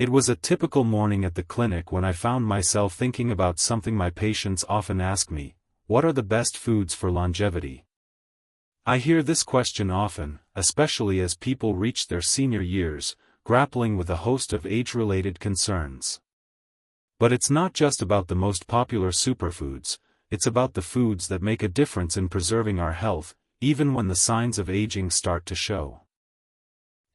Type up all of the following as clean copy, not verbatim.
It was a typical morning at the clinic when I found myself thinking about something my patients often ask me: what are the best foods for longevity? I hear this question often, especially as people reach their senior years, grappling with a host of age-related concerns. But it's not just about the most popular superfoods, it's about the foods that make a difference in preserving our health, even when the signs of aging start to show.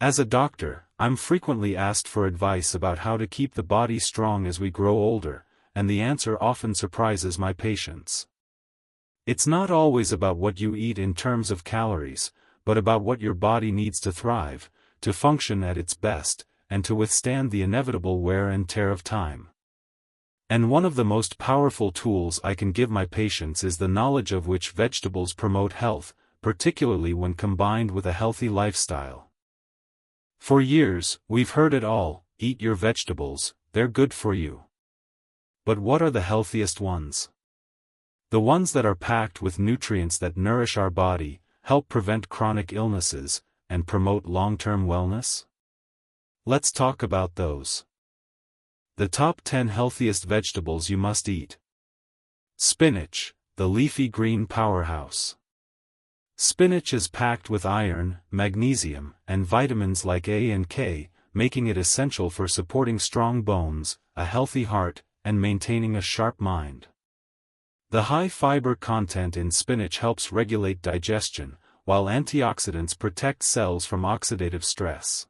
As a doctor, I'm frequently asked for advice about how to keep the body strong as we grow older, and the answer often surprises my patients. It's not always about what you eat in terms of calories, but about what your body needs to thrive, to function at its best, and to withstand the inevitable wear and tear of time. And one of the most powerful tools I can give my patients is the knowledge of which vegetables promote health, particularly when combined with a healthy lifestyle. For years, we've heard it all: eat your vegetables, they're good for you. But what are the healthiest ones? The ones that are packed with nutrients that nourish our body, help prevent chronic illnesses, and promote long-term wellness? Let's talk about those. The top 10 healthiest vegetables you must eat. Spinach, the leafy green powerhouse. Spinach is packed with iron, magnesium, and vitamins like A and K, making it essential for supporting strong bones, a healthy heart, and maintaining a sharp mind. The high fiber content in spinach helps regulate digestion, while antioxidants protect cells from oxidative stress.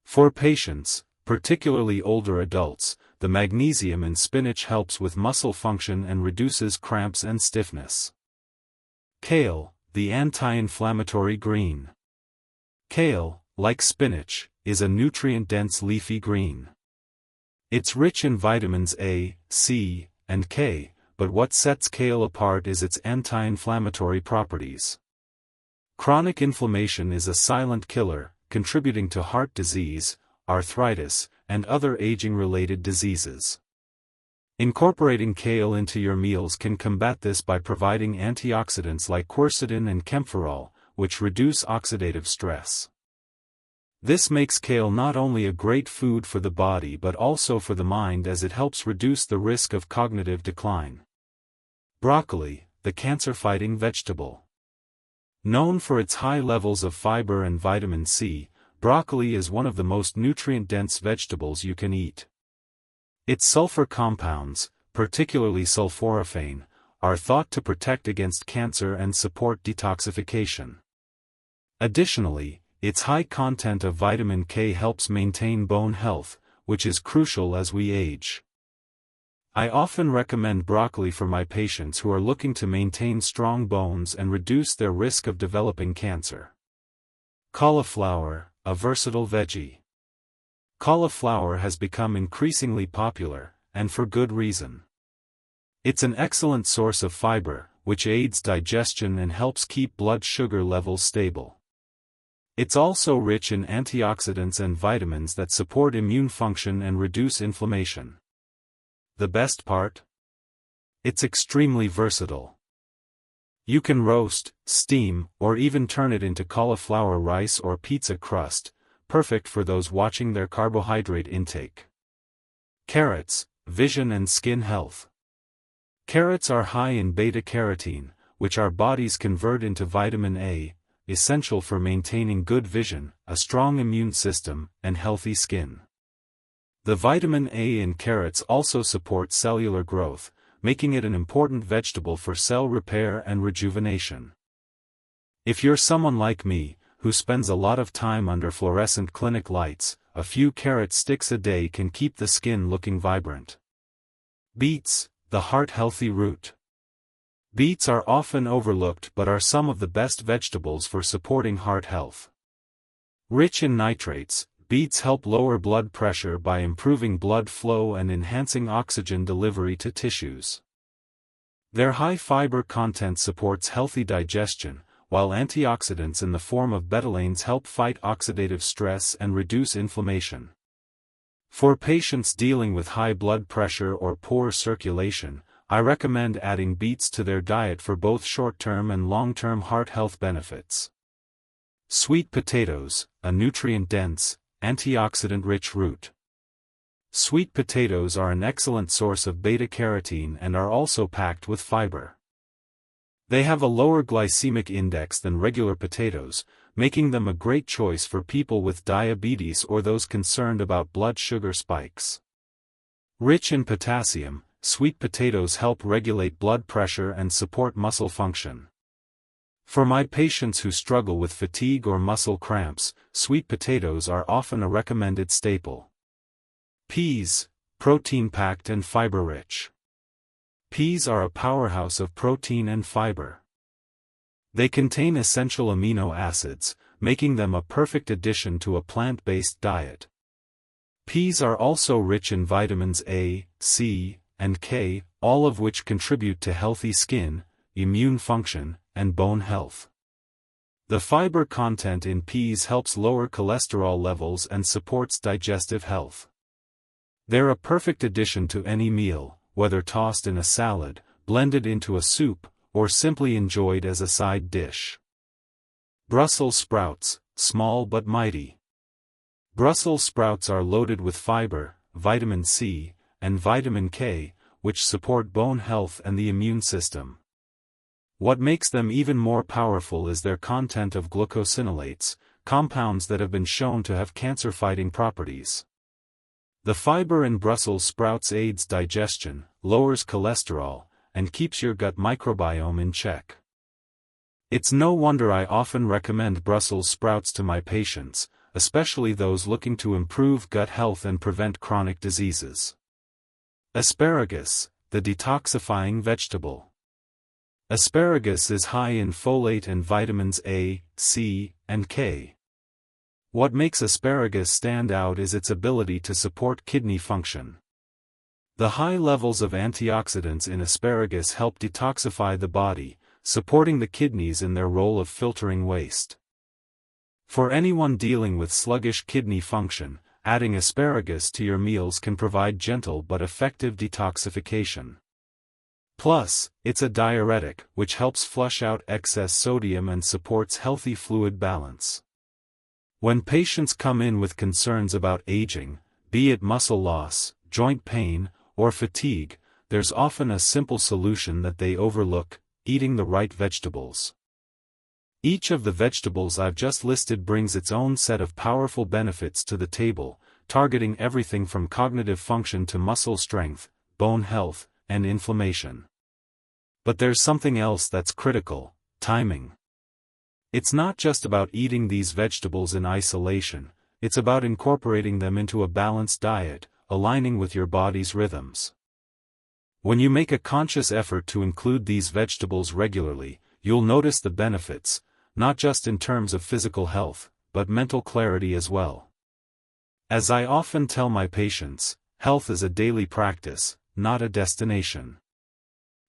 For patients, particularly older adults, the magnesium in spinach helps with muscle function and reduces cramps and stiffness. Kale, the anti-inflammatory green. Kale, like spinach, is a nutrient-dense leafy green. It's rich in vitamins A, C, and K, but what sets kale apart is its anti-inflammatory properties. Chronic inflammation is a silent killer, contributing to heart disease, arthritis, and other aging-related diseases. Incorporating kale into your meals can combat this by providing antioxidants like quercetin and camphorol, which reduce oxidative stress. This makes kale not only a great food for the body but also for the mind, as it helps reduce the risk of cognitive decline. Broccoli, the cancer-fighting vegetable. Known for its high levels of fiber and vitamin C, broccoli is one of the most nutrient-dense vegetables you can eat. Its sulfur compounds, particularly sulforaphane, are thought to protect against cancer and support detoxification. Additionally, its high content of vitamin K helps maintain bone health, which is crucial as we age. I often recommend broccoli for my patients who are looking to maintain strong bones and reduce their risk of developing cancer. Cauliflower, a versatile veggie. Cauliflower has become increasingly popular, and for good reason. It's an excellent source of fiber, which aids digestion and helps keep blood sugar levels stable. It's also rich in antioxidants and vitamins that support immune function and reduce inflammation. The best part? It's extremely versatile. You can roast, steam, or even turn it into cauliflower rice or pizza crust, perfect for those watching their carbohydrate intake. Carrots, vision and skin health. Carrots are high in beta-carotene, which our bodies convert into vitamin A, essential for maintaining good vision, a strong immune system, and healthy skin. The vitamin A in carrots also supports cellular growth, making it an important vegetable for cell repair and rejuvenation. If you're someone like me, who spends a lot of time under fluorescent clinic lights, a few carrot sticks a day can keep the skin looking vibrant. Beets, the heart-healthy root. Beets are often overlooked but are some of the best vegetables for supporting heart health. Rich in nitrates, beets help lower blood pressure by improving blood flow and enhancing oxygen delivery to tissues. Their high fiber content supports healthy digestion, while antioxidants in the form of betalains help fight oxidative stress and reduce inflammation. For patients dealing with high blood pressure or poor circulation, I recommend adding beets to their diet for both short-term and long-term heart health benefits. Sweet potatoes, a nutrient-dense, antioxidant-rich root. Sweet potatoes are an excellent source of beta-carotene and are also packed with fiber. They have a lower glycemic index than regular potatoes, making them a great choice for people with diabetes or those concerned about blood sugar spikes. Rich in potassium, sweet potatoes help regulate blood pressure and support muscle function. For my patients who struggle with fatigue or muscle cramps, sweet potatoes are often a recommended staple. Peas, protein-packed and fiber-rich. Peas are a powerhouse of protein and fiber. They contain essential amino acids, making them a perfect addition to a plant-based diet. Peas are also rich in vitamins A, C, and K, all of which contribute to healthy skin, immune function, and bone health. The fiber content in peas helps lower cholesterol levels and supports digestive health. They're a perfect addition to any meal, whether tossed in a salad, blended into a soup, or simply enjoyed as a side dish. Brussels sprouts, small but mighty. Brussels sprouts are loaded with fiber, vitamin C, and vitamin K, which support bone health and the immune system. What makes them even more powerful is their content of glucosinolates, compounds that have been shown to have cancer-fighting properties. The fiber in Brussels sprouts aids digestion, lowers cholesterol, and keeps your gut microbiome in check. It's no wonder I often recommend Brussels sprouts to my patients, especially those looking to improve gut health and prevent chronic diseases. Asparagus, the detoxifying vegetable. Asparagus is high in folate and vitamins A, C, and K. What makes asparagus stand out is its ability to support kidney function. The high levels of antioxidants in asparagus help detoxify the body, supporting the kidneys in their role of filtering waste. For anyone dealing with sluggish kidney function, adding asparagus to your meals can provide gentle but effective detoxification. Plus, it's a diuretic, which helps flush out excess sodium and supports healthy fluid balance. When patients come in with concerns about aging, be it muscle loss, joint pain, or fatigue, there's often a simple solution that they overlook: eating the right vegetables. Each of the vegetables I've just listed brings its own set of powerful benefits to the table, targeting everything from cognitive function to muscle strength, bone health, and inflammation. But there's something else that's critical: timing. It's not just about eating these vegetables in isolation, it's about incorporating them into a balanced diet, aligning with your body's rhythms. When you make a conscious effort to include these vegetables regularly, you'll notice the benefits, not just in terms of physical health, but mental clarity as well. As I often tell my patients, health is a daily practice, not a destination.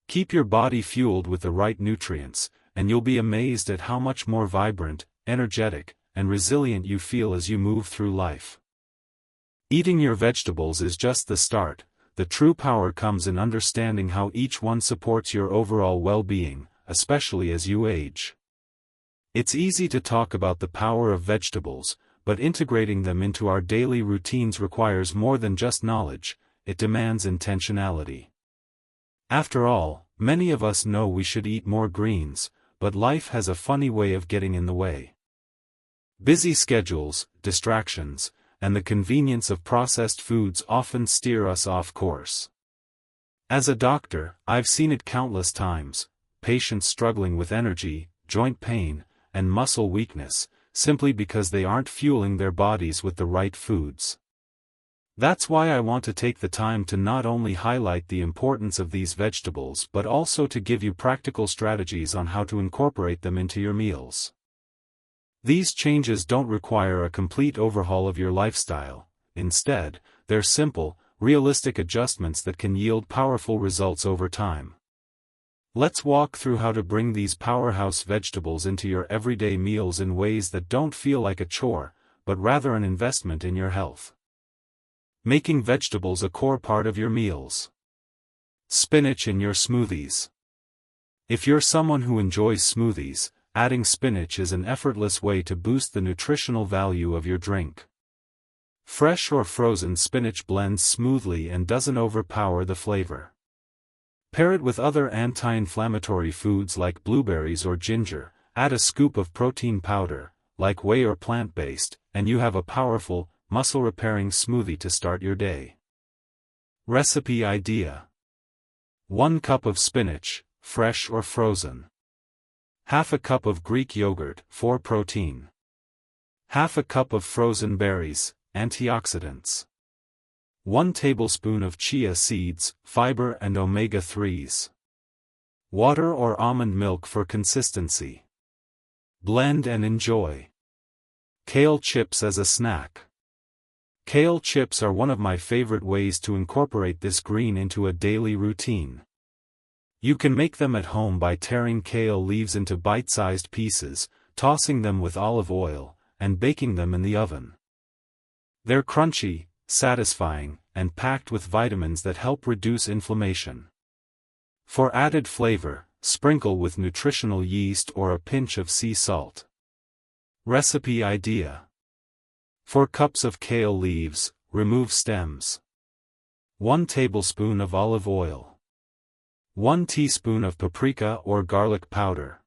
Keep your body fueled with the right nutrients, and you'll be amazed at how much more vibrant, energetic, and resilient you feel as you move through life. Eating your vegetables is just the start. The true power comes in understanding how each one supports your overall well-being, especially as you age. It's easy to talk about the power of vegetables, but integrating them into our daily routines requires more than just knowledge, it demands intentionality. After all, many of us know we should eat more greens, but life has a funny way of getting in the way. Busy schedules, distractions, and the convenience of processed foods often steer us off course. As a doctor, I've seen it countless times: patients struggling with energy, joint pain, and muscle weakness, simply because they aren't fueling their bodies with the right foods. That's why I want to take the time to not only highlight the importance of these vegetables but also to give you practical strategies on how to incorporate them into your meals. These changes don't require a complete overhaul of your lifestyle. Instead, they're simple, realistic adjustments that can yield powerful results over time. Let's walk through how to bring these powerhouse vegetables into your everyday meals in ways that don't feel like a chore, but rather an investment in your health. Making vegetables a core part of your meals. Spinach in your smoothies. If you're someone who enjoys smoothies, adding spinach is an effortless way to boost the nutritional value of your drink. Fresh or frozen spinach blends smoothly and doesn't overpower the flavor. Pair it with other anti-inflammatory foods like blueberries or ginger, add a scoop of protein powder, like whey or plant-based, and you have a powerful, muscle-repairing smoothie to start your day. Recipe idea: 1 cup of spinach, fresh or frozen. Half a cup of Greek yogurt, for protein. Half a cup of frozen berries, antioxidants. 1 tablespoon of chia seeds, fiber and omega-3s. Water or almond milk for consistency. Blend and enjoy. Kale chips as a snack. Kale chips are one of my favorite ways to incorporate this green into a daily routine. You can make them at home by tearing kale leaves into bite-sized pieces, tossing them with olive oil, and baking them in the oven. They're crunchy, satisfying, and packed with vitamins that help reduce inflammation. For added flavor, sprinkle with nutritional yeast or a pinch of sea salt. Recipe idea: 4 cups of kale leaves, remove stems. 1 tablespoon of olive oil. 1 teaspoon of paprika or garlic powder.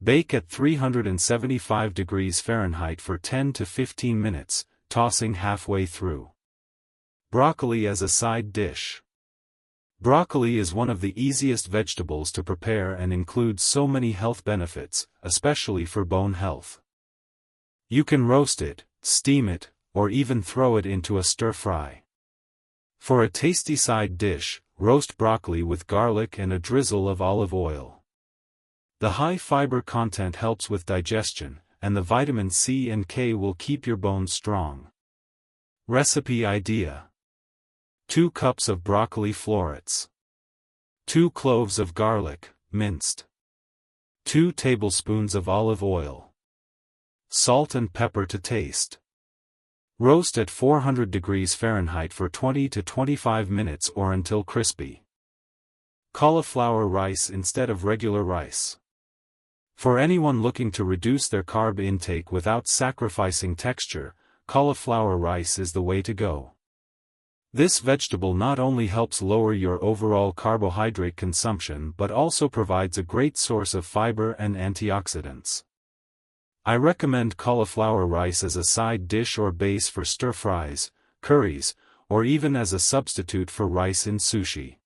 Bake at 375 degrees Fahrenheit for 10 to 15 minutes, tossing halfway through. Broccoli as a side dish. Broccoli is one of the easiest vegetables to prepare and includes so many health benefits, especially for bone health. You can roast it, steam it, or even throw it into a stir-fry. For a tasty side dish, roast broccoli with garlic and a drizzle of olive oil. The high fiber content helps with digestion, and the vitamin C and K will keep your bones strong. Recipe idea: 2 cups of broccoli florets. 2 cloves of garlic, minced. 2 tablespoons of olive oil. Salt and pepper to taste. Roast at 400 degrees Fahrenheit for 20 to 25 minutes or until crispy. Cauliflower rice instead of regular rice. For anyone looking to reduce their carb intake without sacrificing texture, cauliflower rice is the way to go. This vegetable not only helps lower your overall carbohydrate consumption but also provides a great source of fiber and antioxidants. I recommend cauliflower rice as a side dish or base for stir-fries, curries, or even as a substitute for rice in sushi.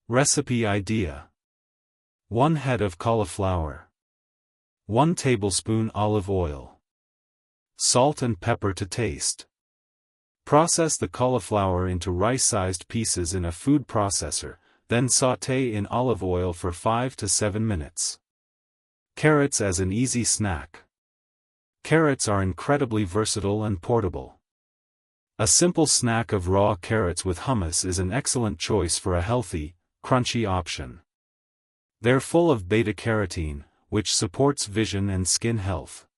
Recipe idea: 1 head of cauliflower. 1 tablespoon olive oil. Salt and pepper to taste. Process the cauliflower into rice-sized pieces in a food processor, then sauté in olive oil for 5 to 7 minutes. Carrots as an easy snack. Carrots are incredibly versatile and portable. A simple snack of raw carrots with hummus is an excellent choice for a healthy, crunchy option. They're full of beta-carotene, which supports vision and skin health.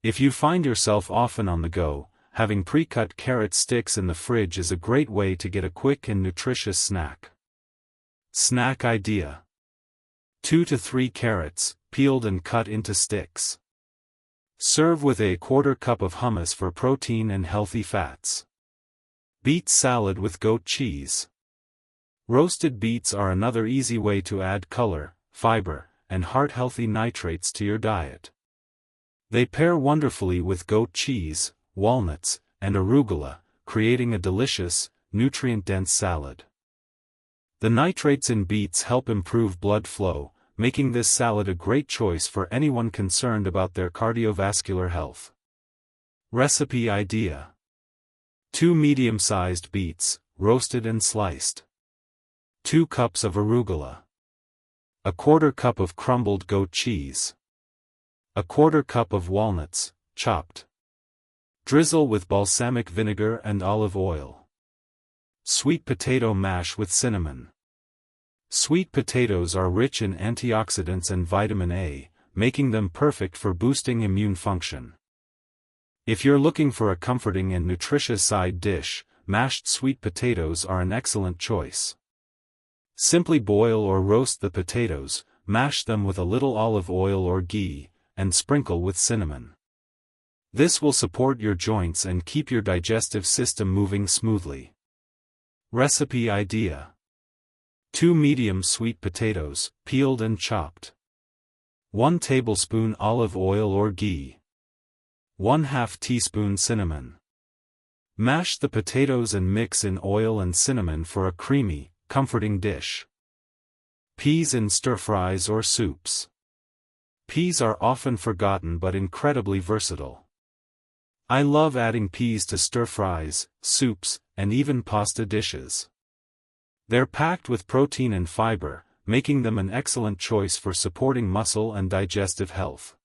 If you find yourself often on the go, having pre-cut carrot sticks in the fridge is a great way to get a quick and nutritious snack. Snack idea: 2 to 3 carrots, peeled and cut into sticks. Serve with a 1/4 cup of hummus for protein and healthy fats. Beet salad with goat cheese. Roasted beets are another easy way to add color, fiber, and heart-healthy nitrates to your diet. They pair wonderfully with goat cheese, walnuts, and arugula, creating a delicious, nutrient-dense salad. The nitrates in beets help improve blood flow, making this salad a great choice for anyone concerned about their cardiovascular health. Recipe idea: 2 medium-sized beets, roasted and sliced. 2 cups of arugula. A 1/4 cup of crumbled goat cheese. A 1/4 cup of walnuts, chopped. Drizzle with balsamic vinegar and olive oil. Sweet potato mash with cinnamon. Sweet potatoes are rich in antioxidants and vitamin A, making them perfect for boosting immune function. If you're looking for a comforting and nutritious side dish, mashed sweet potatoes are an excellent choice. Simply boil or roast the potatoes, mash them with a little olive oil or ghee, and sprinkle with cinnamon. This will support your joints and keep your digestive system moving smoothly. Recipe idea: 2 medium sweet potatoes, peeled and chopped. 1 tablespoon olive oil or ghee. 1/2 teaspoon cinnamon. Mash the potatoes and mix in oil and cinnamon for a creamy, comforting dish. Peas in stir-fries or soups. Peas are often forgotten but incredibly versatile. I love adding peas to stir-fries, soups, and even pasta dishes. They're packed with protein and fiber, making them an excellent choice for supporting muscle and digestive health.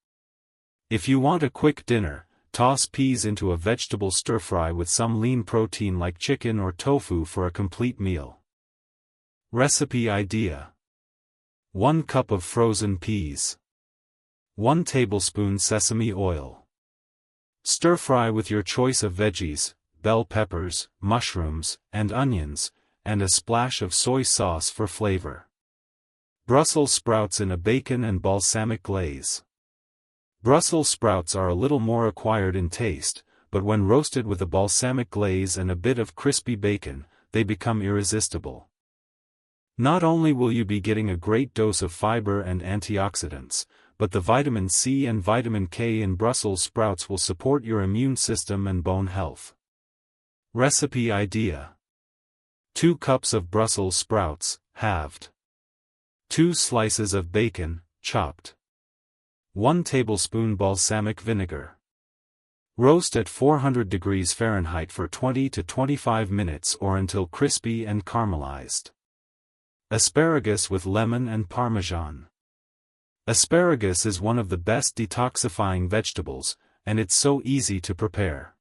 If you want a quick dinner, toss peas into a vegetable stir-fry with some lean protein like chicken or tofu for a complete meal. Recipe idea: 1 cup of frozen peas. 1 tablespoon sesame oil. Stir-fry with your choice of veggies, bell peppers, mushrooms, and onions, and a splash of soy sauce for flavor. Brussels sprouts in a bacon and balsamic glaze. Brussels sprouts are a little more acquired in taste, but when roasted with a balsamic glaze and a bit of crispy bacon, they become irresistible. Not only will you be getting a great dose of fiber and antioxidants, but the vitamin C and vitamin K in Brussels sprouts will support your immune system and bone health. Recipe idea: 2 cups of Brussels sprouts, halved. 2 slices of bacon, chopped. 1 tablespoon balsamic vinegar. Roast at 400 degrees Fahrenheit for 20 to 25 minutes or until crispy and caramelized. Asparagus with lemon and Parmesan. Asparagus is one of the best detoxifying vegetables, and it's so easy to prepare.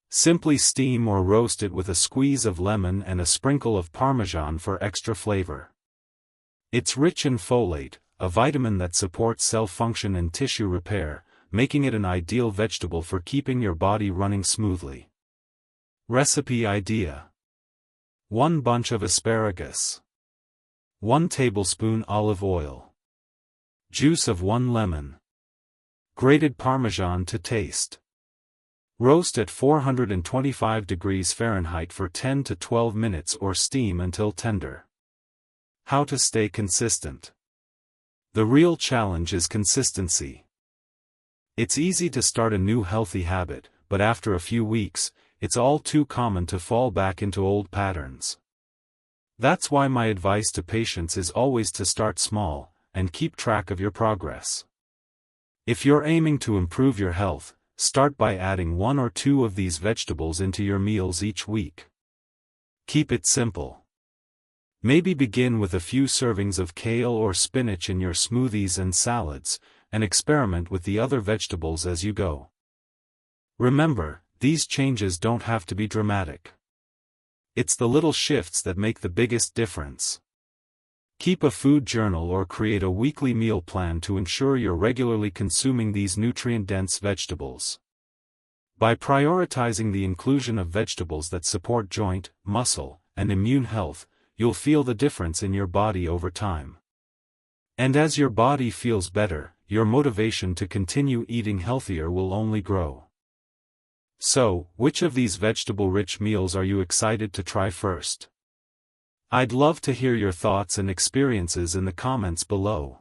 Simply steam or roast it with a squeeze of lemon and a sprinkle of Parmesan for extra flavor. It's rich in folate, a vitamin that supports cell function and tissue repair, making it an ideal vegetable for keeping your body running smoothly. Recipe idea: 1 bunch of asparagus. 1 tablespoon olive oil. Juice of 1 lemon. Grated Parmesan to taste. Roast at 425 degrees Fahrenheit for 10 to 12 minutes or steam until tender. How to stay consistent. The real challenge is consistency. It's easy to start a new healthy habit, but after a few weeks, it's all too common to fall back into old patterns. That's why my advice to patients is always to start small, and keep track of your progress. If you're aiming to improve your health, start by adding 1 or 2 of these vegetables into your meals each week. Keep it simple. Maybe begin with a few servings of kale or spinach in your smoothies and salads, and experiment with the other vegetables as you go. Remember, these changes don't have to be dramatic. It's the little shifts that make the biggest difference. Keep a food journal or create a weekly meal plan to ensure you're regularly consuming these nutrient-dense vegetables. By prioritizing the inclusion of vegetables that support joint, muscle, and immune health, you'll feel the difference in your body over time. And as your body feels better, your motivation to continue eating healthier will only grow. So, which of these vegetable-rich meals are you excited to try first? I'd love to hear your thoughts and experiences in the comments below.